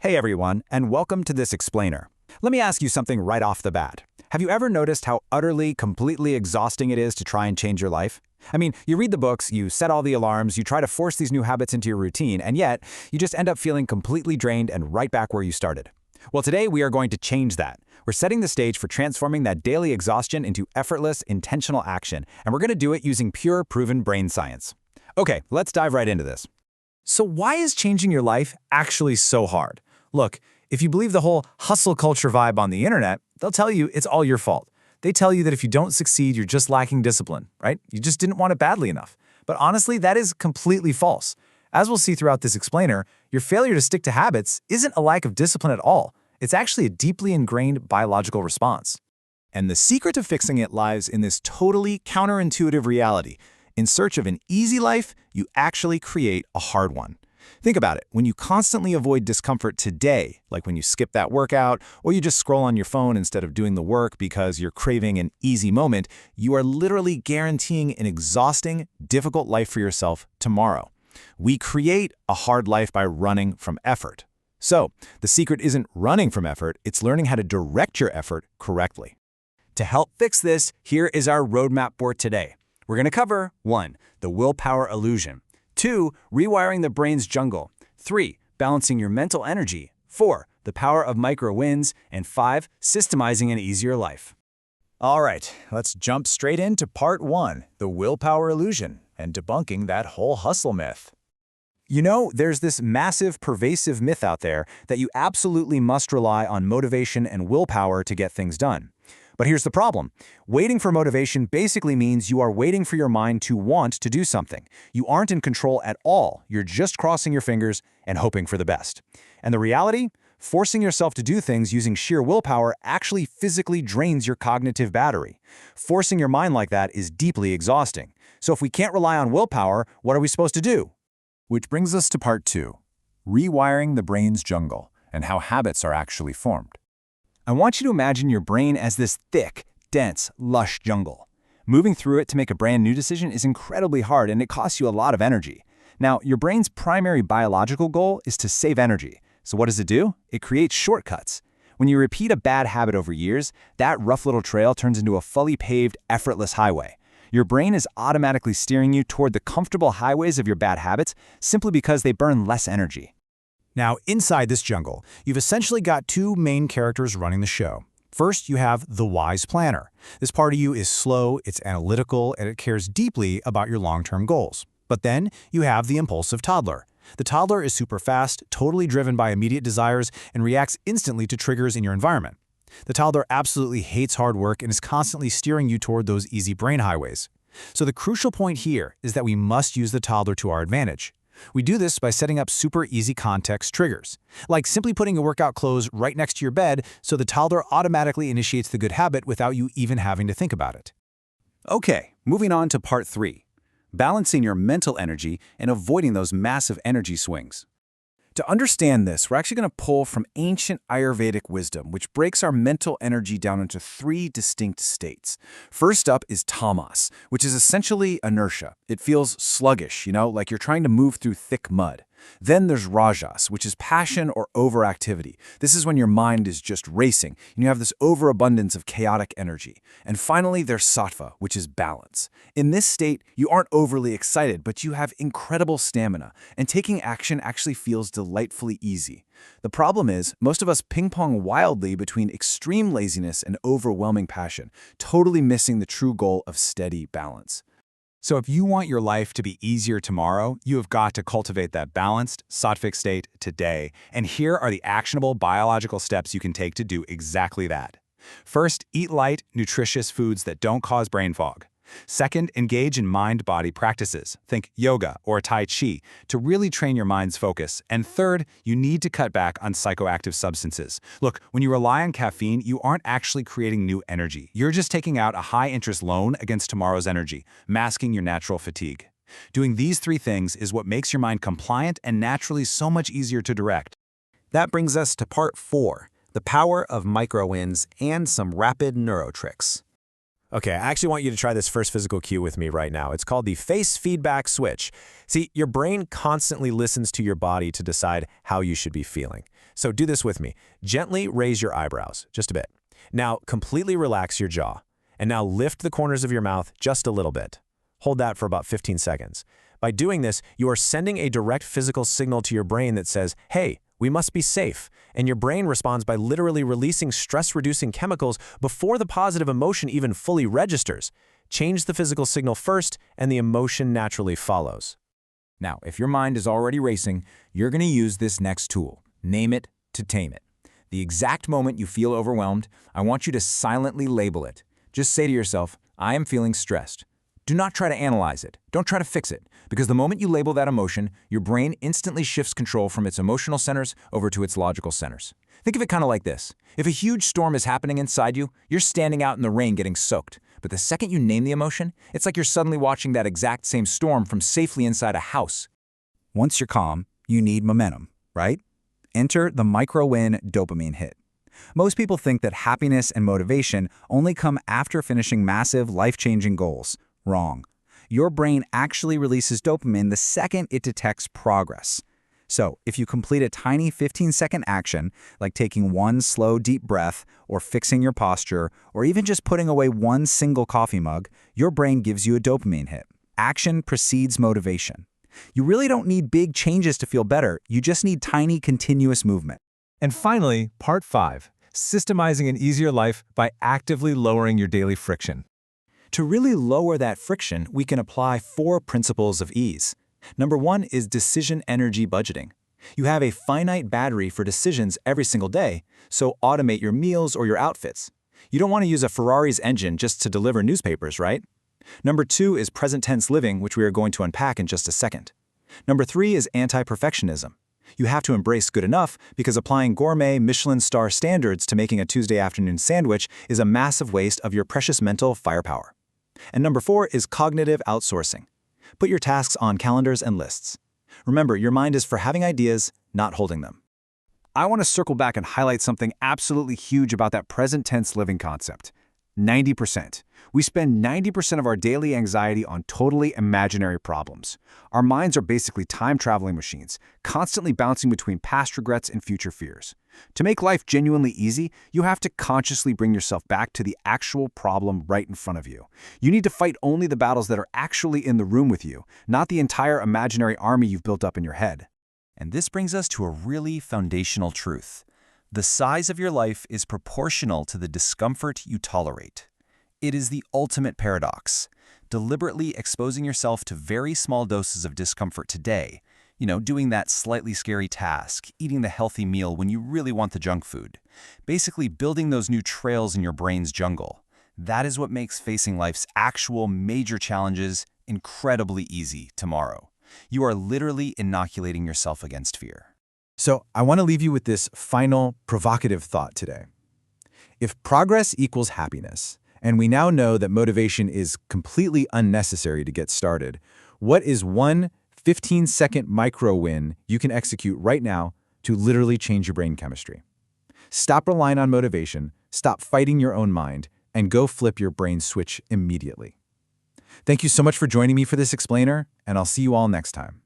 Hey everyone, and welcome to this explainer. Let me ask you something right off the bat. Have you ever noticed how utterly, completely exhausting it is to try and change your life? I mean, you read the books, you set all the alarms, you try to force these new habits into your routine, and yet, you just end up feeling completely drained and right back where you started. Well, today we are going to change that. We're setting the stage for transforming that daily exhaustion into effortless, intentional action, and we're going to do it using pure, proven brain science. Okay, let's dive right into this. So why is changing your life actually so hard? Look, if you believe the whole hustle culture vibe on the internet, they'll tell you it's all your fault. They tell you that if you don't succeed, you're just lacking discipline, right? You just didn't want it badly enough. But honestly, that is completely false. As we'll see throughout this explainer, your failure to stick to habits isn't a lack of discipline at all. It's actually a deeply ingrained biological response. And the secret to fixing it lies in this totally counterintuitive reality. In search of an easy life, you actually create a hard one. Think about it. When you constantly avoid discomfort today, like when you skip that workout or you just scroll on your phone instead of doing the work because you're craving an easy moment, you are literally guaranteeing an exhausting, difficult life for yourself tomorrow. We create a hard life by running from effort. So, the secret isn't running from effort, it's learning how to direct your effort correctly. To help fix this, here is our roadmap for today. We're going to cover 1. The willpower illusion. 2. Rewiring the brain's jungle. 3. Balancing your mental energy. 4. The power of micro wins. And 5. Systemizing an easier life. All right, let's jump straight into part 1, the willpower illusion, and debunking that whole hustle myth. You know, there's this massive, pervasive myth out there that you absolutely must rely on motivation and willpower to get things done. But here's the problem. Waiting for motivation basically means you are waiting for your mind to want to do something. You aren't in control at all. You're just crossing your fingers and hoping for the best. And the reality? Forcing yourself to do things using sheer willpower actually physically drains your cognitive battery. Forcing your mind like that is deeply exhausting. So if we can't rely on willpower, what are we supposed to do? Which brings us to part 2, rewiring the brain's jungle and how habits are actually formed. I want you to imagine your brain as this thick, dense, lush jungle. Moving through it to make a brand new decision is incredibly hard and it costs you a lot of energy. Now, your brain's primary biological goal is to save energy. So what does it do? It creates shortcuts. When you repeat a bad habit over years, that rough little trail turns into a fully paved, effortless highway. Your brain is automatically steering you toward the comfortable highways of your bad habits simply because they burn less energy. Now, inside this jungle, you've essentially got two main characters running the show. First, you have the wise planner. This part of you is slow, it's analytical, and it cares deeply about your long-term goals. But then, you have the impulsive toddler. The toddler is super fast, totally driven by immediate desires, and reacts instantly to triggers in your environment. The toddler absolutely hates hard work and is constantly steering you toward those easy brain highways. So the crucial point here is that we must use the toddler to our advantage. We do this by setting up super easy context triggers, like simply putting your workout clothes right next to your bed so the toddler automatically initiates the good habit without you even having to think about it. Okay, moving on to part 3, balancing your mental energy and avoiding those massive energy swings. To understand this, we're actually going to pull from ancient Ayurvedic wisdom, which breaks our mental energy down into 3 distinct states. First up is Tamas, which is essentially inertia. It feels sluggish, like you're trying to move through thick mud. Then there's Rajas, which is passion or overactivity. This is when your mind is just racing, and you have this overabundance of chaotic energy. And finally, there's Sattva, which is balance. In this state, you aren't overly excited, but you have incredible stamina, and taking action actually feels delightfully easy. The problem is, most of us ping-pong wildly between extreme laziness and overwhelming passion, totally missing the true goal of steady balance. So if you want your life to be easier tomorrow, you have got to cultivate that balanced, sattvic state today. And here are the actionable biological steps you can take to do exactly that. First, eat light, nutritious foods that don't cause brain fog. Second, engage in mind-body practices. Think yoga or Tai Chi to really train your mind's focus. And third, you need to cut back on psychoactive substances. Look, when you rely on caffeine, you aren't actually creating new energy. You're just taking out a high-interest loan against tomorrow's energy, masking your natural fatigue. Doing these 3 things is what makes your mind compliant and naturally so much easier to direct. That brings us to part 4, the power of micro wins and some rapid neuro tricks. Okay, I actually want you to try this first physical cue with me right now. It's called the face feedback switch. See, your brain constantly listens to your body to decide how you should be feeling. So do this with me. Gently raise your eyebrows, just a bit. Now, completely relax your jaw. And now lift the corners of your mouth just a little bit. Hold that for about 15 seconds. By doing this, you are sending a direct physical signal to your brain that says, hey, we must be safe. And your brain responds by literally releasing stress-reducing chemicals before the positive emotion even fully registers. Change the physical signal first, and the emotion naturally follows. Now, if your mind is already racing, you're going to use this next tool. Name it to tame it. The exact moment you feel overwhelmed, I want you to silently label it. Just say to yourself, I am feeling stressed. Do not try to analyze it. Don't try to fix it, because the moment you label that emotion, your brain instantly shifts control from its emotional centers over to its logical centers. Think of it kind of like this. If a huge storm is happening inside you, you're standing out in the rain getting soaked. But the second you name the emotion, it's like you're suddenly watching that exact same storm from safely inside a house. Once you're calm, you need momentum, right? Enter the micro-win dopamine hit. Most people think that happiness and motivation only come after finishing massive, life-changing goals. Wrong. Your brain actually releases dopamine the second it detects progress. So, if you complete a tiny 15-second action, like taking one slow, deep breath, or fixing your posture, or even just putting away one single coffee mug, your brain gives you a dopamine hit. Action precedes motivation. You really don't need big changes to feel better. You just need tiny, continuous movement. And finally, part 5, systemizing an easier life by actively lowering your daily friction. To really lower that friction, we can apply 4 principles of ease. Number 1 is decision energy budgeting. You have a finite battery for decisions every single day, so automate your meals or your outfits. You don't want to use a Ferrari's engine just to deliver newspapers, right? Number 2 is present tense living, which we are going to unpack in just a second. Number 3 is anti-perfectionism. You have to embrace good enough because applying gourmet Michelin star standards to making a Tuesday afternoon sandwich is a massive waste of your precious mental firepower. And number 4 is cognitive outsourcing. Put your tasks on calendars and lists. Remember, your mind is for having ideas, not holding them. I want to circle back and highlight something absolutely huge about that present tense living concept. 90%. We spend 90% of our daily anxiety on totally imaginary problems. Our minds are basically time-traveling machines, constantly bouncing between past regrets and future fears. To make life genuinely easy, you have to consciously bring yourself back to the actual problem right in front of you. You need to fight only the battles that are actually in the room with you, not the entire imaginary army you've built up in your head. And this brings us to a really foundational truth. The size of your life is proportional to the discomfort you tolerate. It is the ultimate paradox. Deliberately exposing yourself to very small doses of discomfort today, doing that slightly scary task, eating the healthy meal when you really want the junk food, basically building those new trails in your brain's jungle. That is what makes facing life's actual major challenges incredibly easy tomorrow. You are literally inoculating yourself against fear. So I want to leave you with this final provocative thought today. If progress equals happiness, and we now know that motivation is completely unnecessary to get started, what is one 15-second micro-win you can execute right now to literally change your brain chemistry? Stop relying on motivation, stop fighting your own mind, and go flip your brain switch immediately. Thank you so much for joining me for this explainer, and I'll see you all next time.